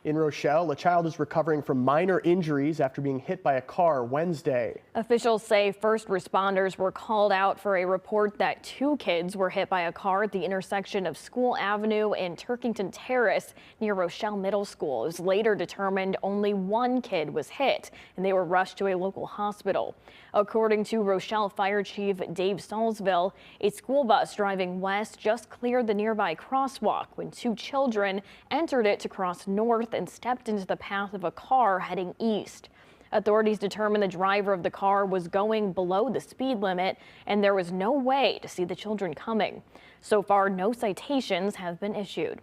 In Rochelle, a child is recovering from minor injuries after being hit by a car Wednesday. Officials say first responders were called out for a report that 2 kids were hit by a car at the intersection of School Avenue and Turkington Terrace near Rochelle Middle School. It was later determined only 1 kid was hit, and they were rushed to a local hospital. According to Rochelle Fire Chief Dave Salzville, a school bus driving west just cleared the nearby crosswalk when 2 children entered it to cross north and stepped into the path of a car heading east. Authorities determined the driver of the car was going below the speed limit and there was no way to see the children coming. So far, no citations have been issued.